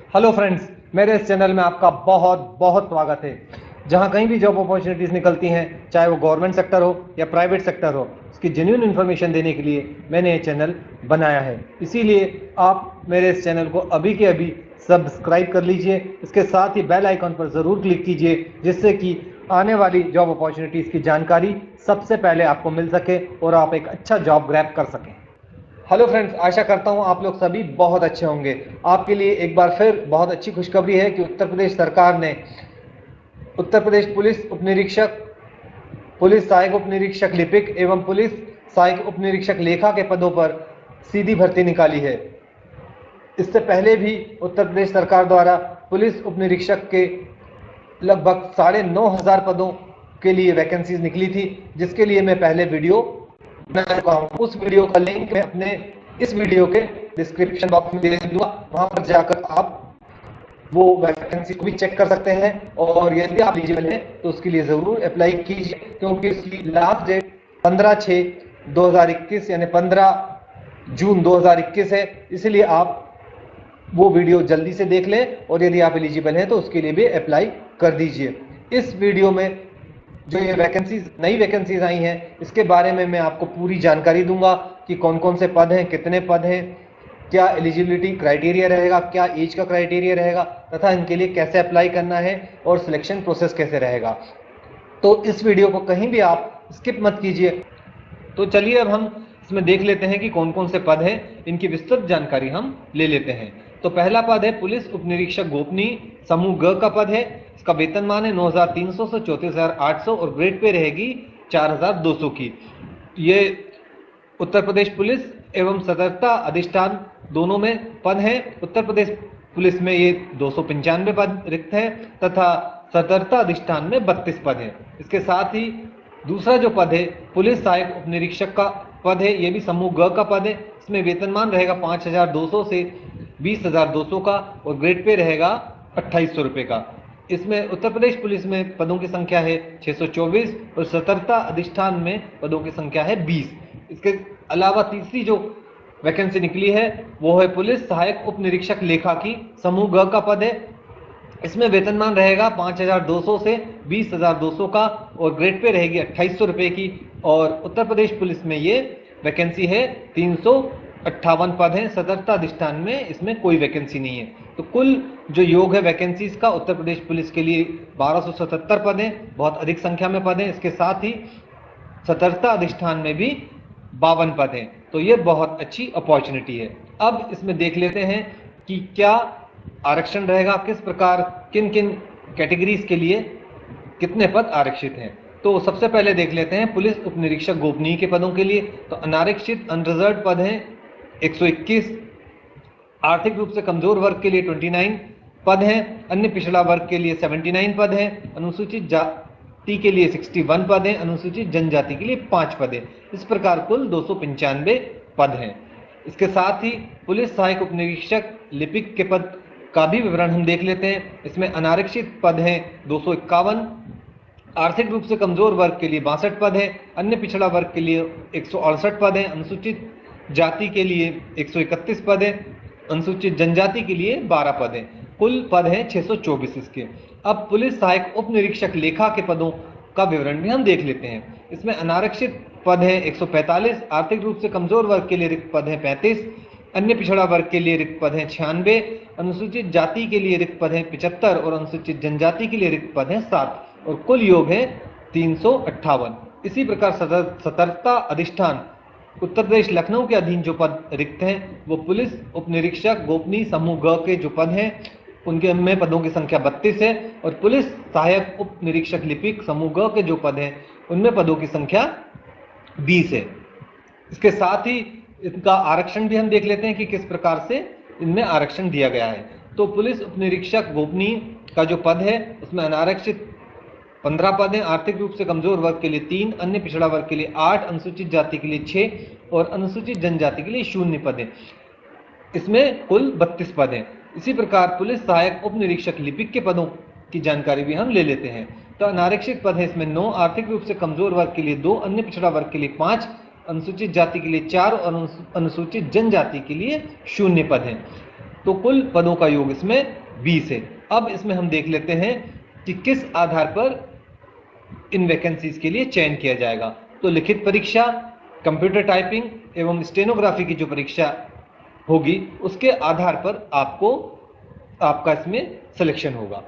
Hello friends, मेरे इस channel में आपका बहुत बहुत स्वागत है। जहां कहीं भी जॉब अपॉर्चुनिटीज़ निकलती हैं, चाहे वो गवर्नमेंट सेक्टर हो या प्राइवेट सेक्टर हो, उसकी जेन्युइन इन्फॉर्मेशन देने के लिए मैंने ये चैनल बनाया है। इसीलिए आप मेरे इस चैनल को अभी के अभी सब्सक्राइब कर लीजिए। इसके साथ ही बेल आइकॉन पर ज़रूर क्लिक कीजिए, जिससे कि आने वाली जॉब अपॉर्चुनिटीज़ की जानकारी सबसे पहले आपको मिल सके और आप एक अच्छा जॉब ग्रैब कर सकें। हेलो फ्रेंड्स, आशा करता हूं आप लोग सभी बहुत अच्छे होंगे। आपके लिए एक बार फिर बहुत अच्छी खुशखबरी है कि उत्तर प्रदेश सरकार ने उत्तर प्रदेश पुलिस उप निरीक्षक, पुलिस सहायक उप निरीक्षक लिपिक एवं पुलिस सहायक उप निरीक्षक लेखा के पदों पर सीधी भर्ती निकाली है। इससे पहले भी उत्तर प्रदेश सरकार द्वारा पुलिस उप निरीक्षक के लगभग 9,500 पदों के लिए वैकेंसीज निकली थी, जिसके लिए मैं पहले वीडियो बना चुका हूं। उस वीडियो का लिंक मैं अपने इस वीडियो के डिस्क्रिप्शन बॉक्स में दे दूंगा। वहां पर जाकर आप वो वैकेंसी को भी चेक कर सकते हैं और यदि आप एलिजिबल हैं तो उसके लिए जरूर अप्लाई कीजिए, क्योंकि उसकी लास्ट डेट 15/6/2021 यानी 15 जून 2021 है। इसलिए आप वो वीडियो जल्दी से देख लें और यदि आप एलिजिबल हैं तो उसके लिए भी अप्लाई कर दीजिए। इस वीडियो में जो ये वैकेंसीज, नई वैकेंसीज आई हैं, इसके बारे में मैं आपको पूरी जानकारी दूंगा कि कौन कौन से पद हैं, कितने पद हैं, क्या एलिजिबिलिटी क्राइटेरिया रहेगा, क्या एज का क्राइटेरिया रहेगा तथा इनके लिए कैसे अप्लाई करना है और सिलेक्शन प्रोसेस कैसे रहेगा। तो इस वीडियो को कहीं भी आप स्किप मत कीजिए। तो चलिए अब हम इसमें देख लेते हैं कि कौन कौन से पद हैं, इनकी विस्तृत जानकारी हम ले लेते हैं। तो पहला पद है पुलिस उप निरीक्षक गोपनीय समूह ग का पद है। इसका वेतनमान है 9,300 से 34,800 और ग्रेड पे रहेगी 4,200 की। ये उत्तर प्रदेश पुलिस एवं सतर्कता अधिष्ठान दोनों में पद हैं। उत्तर प्रदेश पुलिस में ये 295 पद रिक्त हैं तथा सतर्कता अधिष्ठान में 32 पद हैं। इसके साथ ही दूसरा जो पद है पुलिस सहायक उप निरीक्षक का पद है, ये भी समूह ग का पद है। इसमें वेतनमान रहेगा 5,200 से 20,200 का और ग्रेड पे रहेगा 2,800 रुपये का। इसमें उत्तर प्रदेश पुलिस में पदों की संख्या है 624 और सतर्कता अधिष्ठान में पदों की संख्या है 20। इसके अलावा तीसरी जो वैकेंसी निकली है वो है पुलिस सहायक उप निरीक्षक लेखा की, समूह ग का पद है। इसमें वेतनमान रहेगा 5,200 से 20,200 का और ग्रेड पे रहेगी 2,800 रुपये की। और उत्तर प्रदेश पुलिस में ये वैकेंसी है 358 पद हैं। सतर्कता अधिष्ठान में इसमें कोई वैकेंसी नहीं है। तो कुल जो योग है वैकेंसीज का उत्तर प्रदेश पुलिस के लिए 1,277 पद हैं, बहुत अधिक संख्या में पद हैं। इसके साथ ही सतर्कता अधिष्ठान में भी 52 पद हैं। तो ये बहुत अच्छी अपॉर्चुनिटी है। अब इसमें देख लेते हैं कि क्या आरक्षण रहेगा, किस प्रकार किन किन कैटेगरीज के लिए कितने पद आरक्षित हैं। तो सबसे पहले देख लेते हैं पुलिस उप निरीक्षक गोपनीय के पदों के लिए। तो अनारक्षित अनरिजर्व पद हैं 121, आर्थिक रूप से कमजोर वर्ग के लिए 29 पद हैं, अन्य पिछड़ा वर्ग के लिए 79 पद हैं, अनुसूचित जाति के लिए 61 पद हैं, अनुसूचित जनजाति के लिए 5 पद हैं। इस प्रकार कुल 295 पद हैं। इसके साथ ही पुलिस सहायक उप निरीक्षक लिपिक के पद का भी विवरण हम देख लेते हैं। इसमें अनारक्षित पद हैं 251, आर्थिक रूप से कमजोर वर्ग के लिए 62 पद है, अन्य पिछड़ा वर्ग के लिए 168 पद है, अनुसूचित जाति के लिए 131 पद है, अनुसूचित जनजाति के लिए 12 पद हैं। कुल पद हैं 624 इसके। अब पुलिस सहायक उप निरीक्षक लेखा के पदों का विवरण भी हम देख लेते हैं। इसमें अनारक्षित पद है 145, आर्थिक रूप से कमजोर वर्ग के लिए रिक्त पद है 35, अन्य पिछड़ा वर्ग के लिए रिक्त पद हैं 96, अनुसूचित जाति के लिए रिक्त पद हैं 75 और अनुसूचित जनजाति के लिए रिक्त पद हैं 7 और कुल योग है 358। इसी प्रकार सतर्कता अधिष्ठान उत्तर प्रदेश लखनऊ के अधीन जो पद रिक्त हैं वो पुलिस उप निरीक्षक गोपनीय समूह ग के जो पद हैं उनके में पदों की संख्या 32 है और पुलिस सहायक उप निरीक्षक लिपिक समूह ग के जो पद हैं उनमें पदों की संख्या 20 है। इसके साथ ही इनका आरक्षण भी हम देख लेते हैं कि किस प्रकार से इनमें आरक्षण दिया गया है। तो पुलिस उप निरीक्षक गोपनीय का जो पद है उसमें अनारक्षित 15 पद हैं, आर्थिक रूप से कमजोर वर्ग के लिए 3, अन्य पिछड़ा वर्ग के लिए 8, अनुसूचित जाति के लिए 6 और अनुसूचित जनजाति के लिए 0 पद हैं। इसमें कुल 32 पद हैं। इसी प्रकार पुलिस सहायक उप निरीक्षक लिपिक के पदों की जानकारी भी हम ले लेते हैं। तो अनारक्षित पद है इसमें 9, आर्थिक रूप से कमजोर वर्ग के लिए 2, अन्य पिछड़ा वर्ग के लिए 5, अनुसूचित जाति के लिए 4 और अनुसूचित जनजाति के लिए 0 पद हैं। तो कुल पदों का योग इसमें 20 है। अब इसमें हम देख लेते हैं कि किस आधार पर इन वैकेंसीज के लिए चयन किया जाएगा। तो लिखित परीक्षा, कंप्यूटर टाइपिंग एवं स्टेनोग्राफी की जो परीक्षा होगी उसके आधार पर आपका इसमें सिलेक्शन होगा।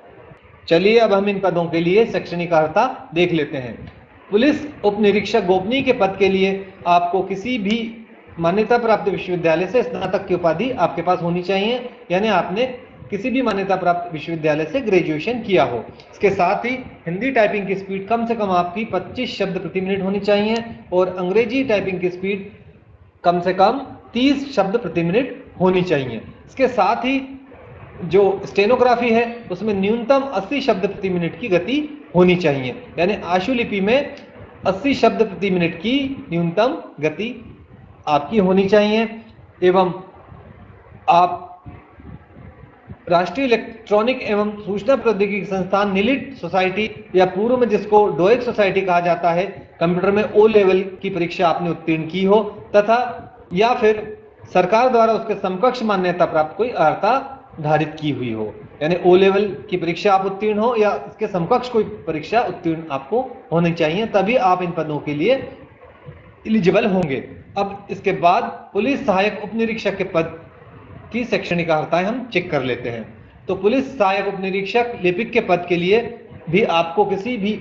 चलिए अब हम इन पदों के लिए शैक्षणिक अर्हता देख लेते हैं। पुलिस उप निरीक्षक गोपनीय के पद के लिए आपको किसी भी मान्यता प्राप्त विश्वविद्यालय से स्नातक की उपाधि आपके पास होनी चाहिए, यानी आपने किसी भी मान्यता प्राप्त विश्वविद्यालय से ग्रेजुएशन किया हो। इसके साथ ही हिंदी टाइपिंग की स्पीड कम से कम आपकी 25 शब्द प्रति मिनट होनी चाहिए और अंग्रेजी टाइपिंग की स्पीड कम से कम 30 शब्द प्रति मिनट होनी चाहिए। इसके साथ ही जो स्टेनोग्राफी है उसमें न्यूनतम 80 शब्द प्रति मिनट की गति होनी चाहिए, यानी आशुलिपि में 80 शब्द प्रति मिनट की न्यूनतम गति आपकी होनी चाहिए। एवं आप राष्ट्रीय इलेक्ट्रॉनिक एवं सूचना प्रौद्योगिकी संस्थान निलिट सोसाइटी या पूर्व में जिसको डोएक सोसाइटी कहा जाता है, कंप्यूटर में ओ लेवल की परीक्षा आपने उत्तीर्ण की हो तथा या फिर सरकार द्वारा उसके समकक्ष मान्यता प्राप्त कोई अर्हता धारित की हुई हो, यानी ओ लेवल की परीक्षा आप उत्तीर्ण हो या इसके समकक्ष कोई परीक्षा उत्तीर्ण आपको होनी चाहिए, तभी आप इन पदों के लिए एलिजिबल होंगे। अब इसके बाद पुलिस सहायक उप निरीक्षक के पद की शैक्षणिक अर्हताएं हम चेक कर लेते हैं। तो पुलिस सहायक उप निरीक्षक लिपिक के पद के लिए भी आपको किसी भी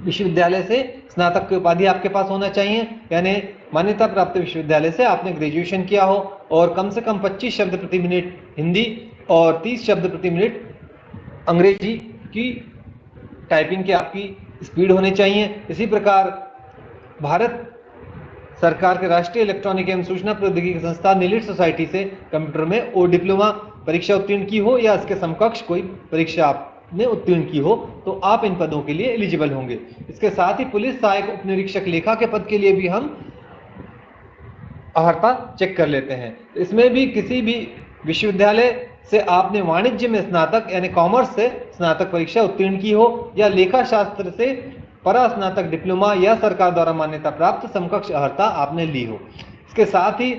विश्वविद्यालय से स्नातक की उपाधि आपके पास होना चाहिए, यानी मान्यता प्राप्त विश्वविद्यालय से आपने ग्रेजुएशन किया हो और कम से कम 25 शब्द प्रति मिनट हिंदी और 30 शब्द प्रति मिनट अंग्रेजी की टाइपिंग की आपकी स्पीड होनी चाहिए। इसी प्रकार भारत सरकार के राष्ट्रीय इलेक्ट्रॉनिक एवं सूचना प्रौद्योगिकी संस्थान निलिट सोसाइटी से कंप्यूटर में ओ डिप्लोमा परीक्षा उत्तीर्ण की हो या इसके समकक्ष कोई परीक्षा आपने उत्तीर्ण की हो, तो आप इन पदों के लिए एलिजिबल होंगे। इसके साथ ही पुलिस सहायक उप निरीक्षक लेखा के पद के लिए भी हम अर्हता चेक कर लेते हैं। इसमें भी किसी भी विश्वविद्यालय से आपने वाणिज्य में स्नातक यानी कॉमर्स से स्नातक परीक्षा उत्तीर्ण की हो या लेखा शास्त्र से परास्नातक डिप्लोमा या सरकार द्वारा मान्यता प्राप्त समकक्ष अर्हता आपने ली हो। इसके साथ ही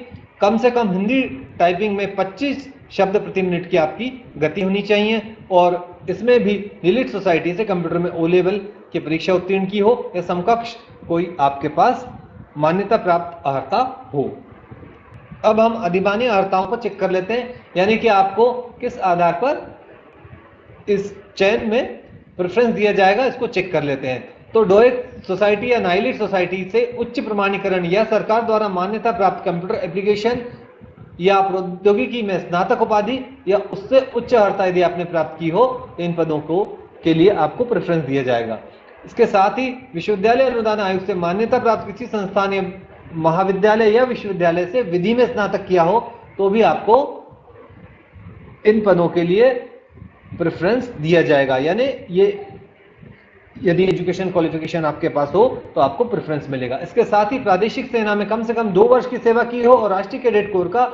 कम से कम हिंदी टाइपिंग में 25 शब्द प्रति मिनट की आपकी गति होनी चाहिए और इसमें भी निलिट सोसाइटी से कंप्यूटर में ओ लेवल की परीक्षा उत्तीर्ण की हो या समकक्ष कोई आपके पास मान्यता प्राप्त अर्हता हो। अब हम अधिमान्य अर्हताओं को चेक कर लेते हैं, यानी कि आपको किस आधार पर इस चयन में प्रेफरेंस दिया जाएगा, इसको चेक कर लेते हैं। तो डोएक सोसाइटी या नाइलिट सोसाइटी से उच्च प्रमाणीकरण या सरकार द्वारा मान्यता प्राप्त कंप्यूटर एप्लीकेशन या प्रौद्योगिकी में स्नातक उपाधि या उससे उच्च अर्हता यदि आपने प्राप्त की हो तो इन पदों को के लिए आपको प्रेफरेंस दिया जाएगा। इसके साथ ही विश्वविद्यालय अनुदान आयोग से मान्यता प्राप्त किसी संस्थान या महाविद्यालय या विश्वविद्यालय से विधि में स्नातक किया हो तो भी आपको इन पदों के लिए प्रेफरेंस दिया जाएगा, यानी ये यदि एजुकेशन क्वालिफिकेशन आपके पास हो तो आपको प्रेफरेंस मिलेगा। इसके साथ ही प्रादेशिक सेना में कम से कम 2 वर्ष की सेवा की हो और राष्ट्रीय कैडेट कोर का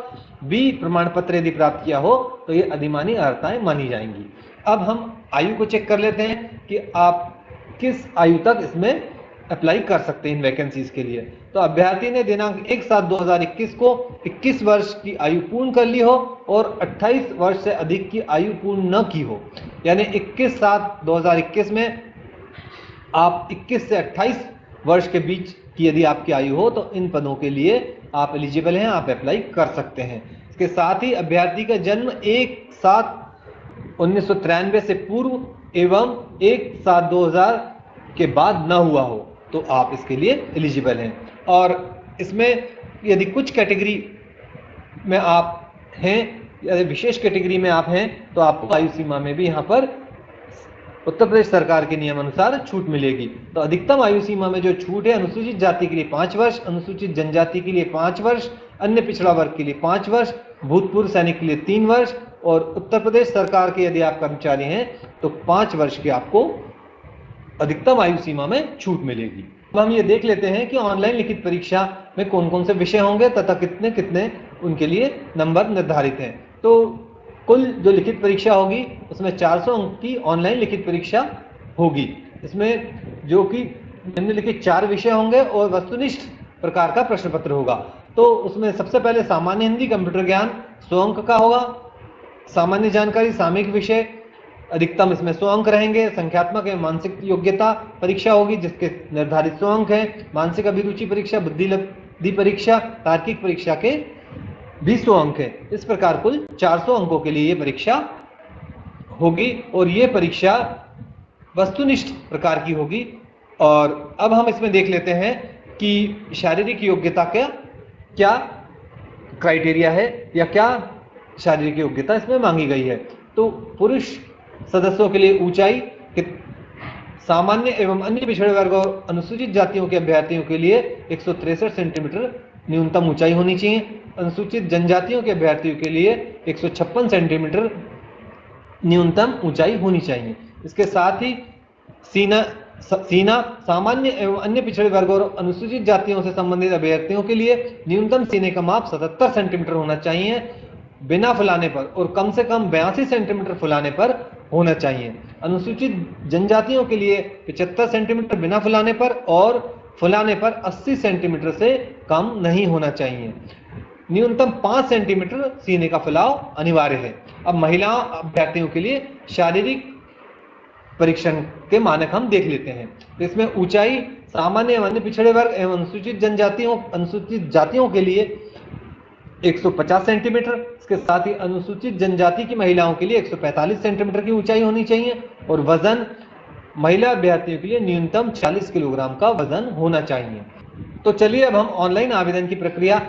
बी प्रमाण पत्र यदि प्राप्त किया हो तो ये अधिमानी अर्हताएं मानी जाएंगी। अब हम आयु को चेक कर लेते हैं कि आप किस आयु तक इसमें अप्लाई कर सकते हैं इन वैकेंसीज के लिए। तो अभ्यर्थी ने दिनांक 1/7/2021 को 21 वर्ष की आयु पूर्ण कर ली हो और 28 वर्ष से अधिक की आयु पूर्ण न की हो, यानी 21/7/2021 में आप 21 से 28 वर्ष के बीच की यदि आपकी आयु हो तो इन पदों के लिए आप एलिजिबल हैं, आप अप्लाई कर सकते हैं। इसके साथ ही अभ्यर्थी का जन्म 1/7/1993 से पूर्व एवं 1/7/2000 के बाद न हुआ हो तो आप इसके लिए एलिजिबल हैं। और इसमें यदि कुछ कैटेगरी में आप हैं या विशेष कैटेगरी में आप हैं तो आपको आयु सीमा में भी यहाँ पर उत्तर प्रदेश सरकार के नियम अनुसार छूट मिलेगी। तो अधिकतम आयु सीमा में जो छूट है, अनुसूचित जाति के लिए 5 वर्ष, अनुसूचित जनजाति के लिए 5 वर्ष, अन्य पिछड़ा वर्ग के लिए 5 वर्ष, भूतपूर्व सैनिक के लिए 3 वर्ष और उत्तर प्रदेश सरकार के यदि आप कर्मचारी हैं तो 5 वर्ष की आपको अधिकतम आयु सीमा में छूट मिलेगी। अब हम ये देख लेते हैं कि ऑनलाइन लिखित परीक्षा में कौन कौन से विषय होंगे तथा कितने कितने उनके लिए नंबर निर्धारित हैं। तो कुल जो लिखित परीक्षा होगी उसमें 400 अंक की ऑनलाइन लिखित परीक्षा होगी। इसमें जो कि निम्नलिखित 4 विषय होंगे और वस्तुनिष्ठ प्रकार का प्रश्न पत्र होगा। तो उसमें सबसे पहले सामान्य हिंदी कंप्यूटर ज्ञान 100 अंक का होगा। सामान्य जानकारी, सामयिक विषय, अधिकतम इसमें 100 अंक रहेंगे। संख्यात्मक एवं मानसिक योग्यता परीक्षा होगी जिसके निर्धारित 100 अंक हैं। मानसिक अभिरुचि परीक्षा, बुद्धि परीक्षा, तार्किक परीक्षा के 200 अंक है। इस प्रकार कुल 400 अंकों के लिए ये परीक्षा होगी और ये परीक्षा वस्तुनिष्ठ प्रकार की होगी। और अब हम इसमें देख लेते हैं कि शारीरिक योग्यता का क्या क्राइटेरिया है या क्या शारीरिक योग्यता इसमें मांगी गई है। तो पुरुष सदस्यों के लिए ऊंचाई, सामान्य एवं अन्य पिछड़े वर्ग और अनुसूचित जातियों के अभ्यर्थियों के लिए 163 सेंटीमीटर न्यूनतम ऊंचाई होनी चाहिए। अनुसूचित जनजातियों के अभ्यर्थियों के लिए 156 सेंटीमीटर न्यूनतम ऊंचाई होनी चाहिए। इसके साथ ही सीना सामान्य एवं अन्य पिछड़े वर्ग और अनुसूचित जातियों से संबंधित अभ्यर्थियों के लिए न्यूनतम सीने का माप 77 सेंटीमीटर होना चाहिए बिना फुलाने पर और कम से कम 82 सेंटीमीटर फुलाने पर होना चाहिए। अनुसूचित जनजातियों के लिए 75 सेंटीमीटर बिना फुलाने पर और फुलाने पर 80 सेंटीमीटर से कम नहीं होना चाहिए। न्यूनतम 5 सेंटीमीटर सीने का फुलाव अनिवार्य है। अब महिला अभ्यर्थियों के लिए शारीरिक परीक्षण के मानक हम देख लेते हैं। तो इसमें ऊंचाई सामान्य एवं अन्य पिछड़े वर्ग एवं अनुसूचित जातियों के लिए 150 सेंटीमीटर, इसके साथ ही अनुसूचित जनजाति की महिलाओं के लिए 145 सेंटीमीटर की ऊंचाई होनी चाहिए और वजन महिला अभ्यर्थियों के लिए न्यूनतम 40 किलोग्राम का वजन होना चाहिए। तो चलिए अब हम ऑनलाइन आवेदन की प्रक्रिया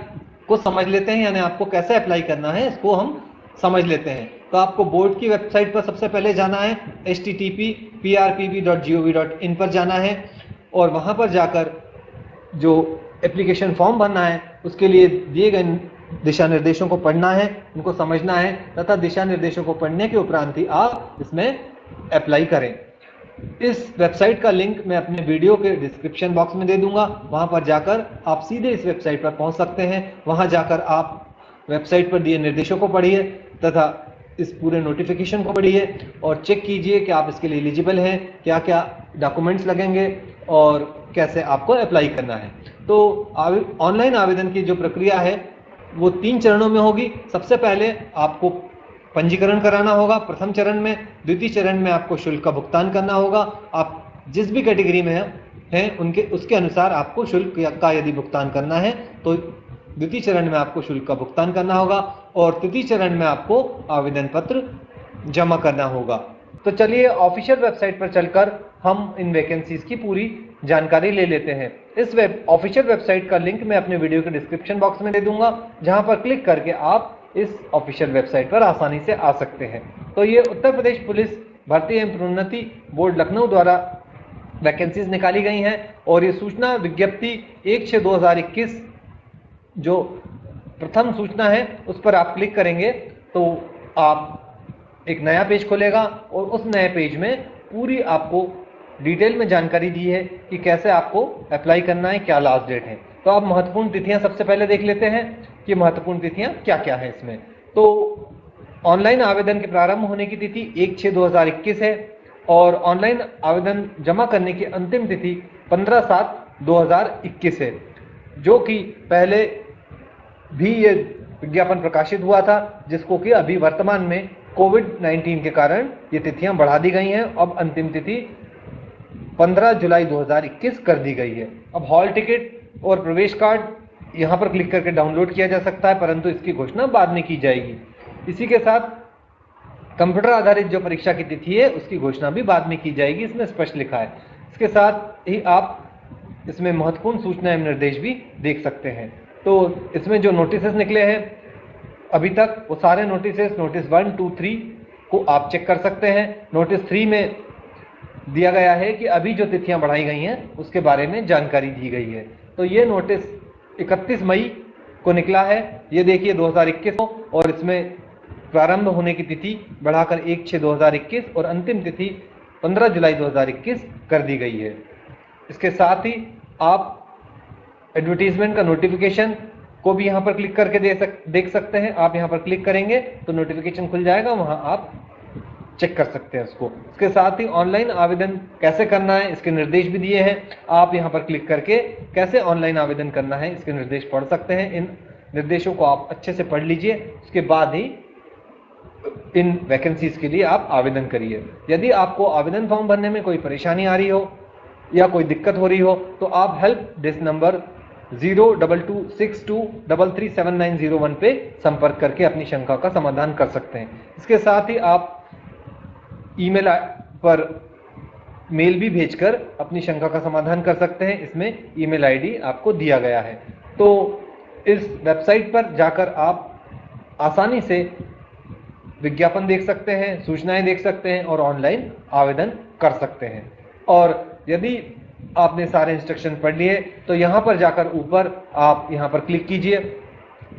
को समझ लेते हैं, यानी आपको कैसे अप्लाई करना है इसको हम समझ लेते हैं। तो आपको बोर्ड की वेबसाइट पर सबसे पहले जाना है, http://prpb.gov.in पर जाना है और वहां पर जाकर जो एप्लीकेशन फॉर्म भरना है उसके लिए दिए गए दिशा निर्देशों को पढ़ना है, उनको समझना है तथा दिशा निर्देशों को पढ़ने के उपरांत ही आप इसमें अप्लाई करें। इस वेबसाइट का लिंक मैं अपने वीडियो के डिस्क्रिप्शन बॉक्स में दे दूंगा, वहां पर जाकर आप सीधे इस वेबसाइट पर पहुंच सकते हैं। वहां जाकर आप वेबसाइट पर दिए निर्देशों को पढ़िए तथा इस पूरे नोटिफिकेशन को पढ़िए और चेक कीजिए कि आप इसके लिए एलिजिबल हैं, क्या क्या डॉक्यूमेंट्स लगेंगे और कैसे आपको अप्लाई करना है। तो ऑनलाइन आवेदन की जो प्रक्रिया है वो 3 चरणों में होगी। सबसे पहले आपको पंजीकरण कराना होगा प्रथम चरण में। द्वितीय चरण में आपको शुल्क का भुगतान करना होगा। आप जिस भी कैटेगरी में हैं उसके अनुसार आपको शुल्क का यदि भुगतान करना है तो द्वितीय चरण में आपको शुल्क का भुगतान करना होगा और तृतीय चरण में आपको आवेदन पत्र जमा करना होगा। तो चलिए ऑफिशियल वेबसाइट पर चलकर हम इन वैकेंसीज की पूरी जानकारी ले लेते हैं। इस ऑफिशियल वेबसाइट का लिंक मैं अपने वीडियो के डिस्क्रिप्शन बॉक्स में दे दूंगा, जहां पर क्लिक करके आप इस ऑफिशियल वेबसाइट पर आसानी से आ सकते हैं। तो ये उत्तर प्रदेश पुलिस भर्ती एवं प्रोन्नति बोर्ड लखनऊ द्वारा वैकेंसीज निकाली गई हैं और ये सूचना विज्ञप्ति 1/6/2021 जो प्रथम सूचना है उस पर आप क्लिक करेंगे तो आप एक नया पेज खोलेगा और उस नए पेज में पूरी आपको डिटेल में जानकारी दी है कि कैसे आपको अप्लाई करना है, क्या लास्ट डेट है। तो आप महत्वपूर्ण तिथियां सबसे पहले देख लेते हैं कि महत्वपूर्ण तिथियां क्या क्या है इसमें। तो ऑनलाइन आवेदन के प्रारंभ होने की तिथि 1/6/2021 है और ऑनलाइन आवेदन जमा करने की अंतिम तिथि 15/7/2021 है, जो कि पहले भी ये विज्ञापन प्रकाशित हुआ था, जिसको कि अभी वर्तमान में कोविड-19 के कारण ये तिथियां बढ़ा दी गई हैं। अब अंतिम तिथि 15 जुलाई 2021 कर दी गई है। अब हॉल टिकट और प्रवेश कार्ड यहाँ पर क्लिक करके डाउनलोड किया जा सकता है, परंतु इसकी घोषणा बाद में की जाएगी। इसी के साथ कंप्यूटर आधारित जो परीक्षा की तिथि है उसकी घोषणा भी बाद में की जाएगी, इसमें स्पष्ट लिखा है। इसके साथ ही आप इसमें महत्वपूर्ण सूचना एवं निर्देश भी देख सकते हैं। तो इसमें जो नोटिसेस निकले हैं अभी तक वो सारे नोटिसेस नोटिस 1, 2, 3 को आप चेक कर सकते हैं। नोटिस 3 में दिया गया है कि अभी जो तिथियां बढ़ाई गई हैं उसके बारे में जानकारी दी गई है। तो ये नोटिस 31 मई को निकला है, ये देखिए 2021 को, और इसमें प्रारंभ होने की तिथि बढ़ाकर 1/6/2021 और अंतिम तिथि 15 जुलाई 2021 कर दी गई है। इसके साथ ही आप एडवर्टीजमेंट का नोटिफिकेशन को भी यहाँ पर क्लिक करके देख सकते हैं। आप यहाँ पर क्लिक करेंगे तो नोटिफिकेशन खुल जाएगा, वहाँ आप चेक कर सकते हैं उसको। इसके साथ ही ऑनलाइन आवेदन कैसे करना है इसके निर्देश भी दिए हैं। आप यहाँ पर क्लिक करके कैसे ऑनलाइन आवेदन करना है इसके निर्देश पढ़ सकते हैं। इन निर्देशों को आप अच्छे से पढ़ लीजिए, उसके बाद ही इन वैकेंसीज के लिए आप आवेदन करिए। यदि आपको आवेदन फॉर्म भरने में कोई परेशानी आ रही हो या कोई दिक्कत हो रही हो तो आप हेल्प डेस्क नंबर 0226233790 पे संपर्क करके अपनी शंका का समाधान कर सकते हैं। इसके साथ ही आप ईमेल पर मेल भी भेजकर अपनी शंका का समाधान कर सकते हैं। इसमें ईमेल आईडी आपको दिया गया है। तो इस वेबसाइट पर जाकर आप आसानी से विज्ञापन देख सकते हैं, सूचनाएं देख सकते हैं और ऑनलाइन आवेदन कर सकते हैं। और यदि आपने सारे इंस्ट्रक्शन पढ़ लिए तो यहाँ पर जाकर ऊपर आप यहाँ पर क्लिक कीजिए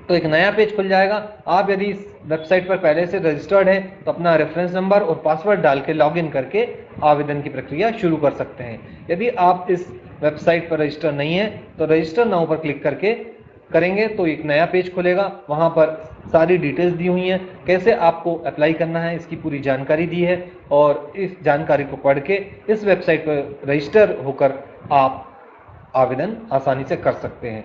तो एक नया पेज खुल जाएगा। आप यदि इस वेबसाइट पर पहले से रजिस्टर्ड हैं तो अपना रेफरेंस नंबर और पासवर्ड डाल के लॉगिन करके आवेदन की प्रक्रिया शुरू कर सकते हैं। यदि आप इस वेबसाइट पर रजिस्टर नहीं है तो रजिस्टर नाउ पर क्लिक करके करेंगे तो एक नया पेज खुलेगा। वहाँ पर सारी डिटेल्स दी हुई हैं, कैसे आपको अप्लाई करना है इसकी पूरी जानकारी दी है और इस जानकारी को पढ़ के इस वेबसाइट पर रजिस्टर होकर आप आवेदन आसानी से कर सकते हैं।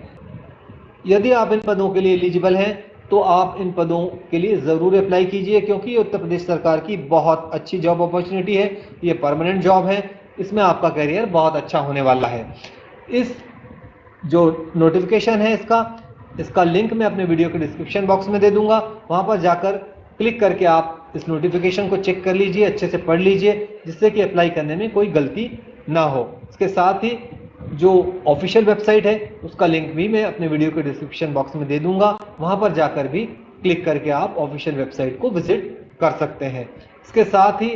यदि आप इन पदों के लिए एलिजिबल हैं तो आप इन पदों के लिए ज़रूर अप्लाई कीजिए, क्योंकि ये उत्तर प्रदेश सरकार की बहुत अच्छी जॉब अपॉर्चुनिटी है। ये परमानेंट जॉब है, इसमें आपका करियर बहुत अच्छा होने वाला है। इस जो नोटिफिकेशन है इसका लिंक मैं अपने वीडियो के डिस्क्रिप्शन बॉक्स में दे दूंगा। वहां पर जाकर क्लिक करके आप इस नोटिफिकेशन को चेक कर लीजिए, अच्छे से पढ़ लीजिए, जिससे कि अप्लाई करने में कोई गलती ना हो। इसके साथ ही जो ऑफिशियल वेबसाइट है उसका लिंक भी मैं अपने वीडियो के डिस्क्रिप्शन बॉक्स में दे दूंगा। वहां पर जाकर भी क्लिक करके आप ऑफिशियल वेबसाइट को विजिट कर सकते हैं। इसके साथ ही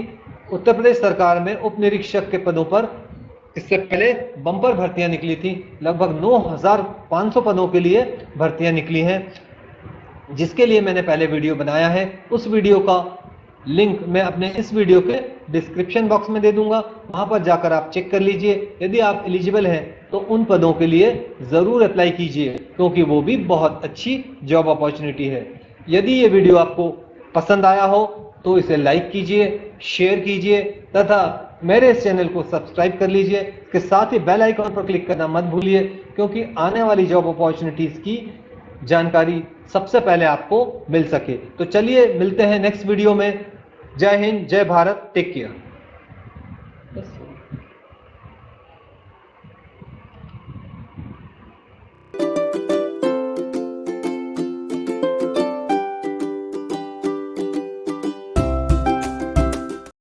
उत्तर प्रदेश सरकार में उप निरीक्षक के पदों पर इससे पहले बम्पर भर्तियां निकली थी। लगभग 9500 पदों के लिए भर्तियां निकली हैं, जिसके लिए मैंने पहले वीडियो बनाया है। उस वीडियो का लिंक मैं अपने इस वीडियो के डिस्क्रिप्शन बॉक्स में दे दूंगा। वहां पर जाकर आप चेक कर लीजिए। यदि आप एलिजिबल हैं तो उन पदों के लिए ज़रूर अप्लाई कीजिए, क्योंकि वो भी बहुत अच्छी जॉब अपॉर्चुनिटी है। यदि ये वीडियो आपको पसंद आया हो तो इसे लाइक कीजिए, शेयर कीजिए तथा मेरे इस चैनल को सब्सक्राइब कर लीजिए। इसके साथ ही बेल आइकॉन पर क्लिक करना मत भूलिए, क्योंकि आने वाली जॉब अपॉर्चुनिटीज़ की जानकारी सबसे पहले आपको मिल सके। तो चलिए मिलते हैं नेक्स्ट वीडियो में। जय हिंद, जय भारत, टेक केयर।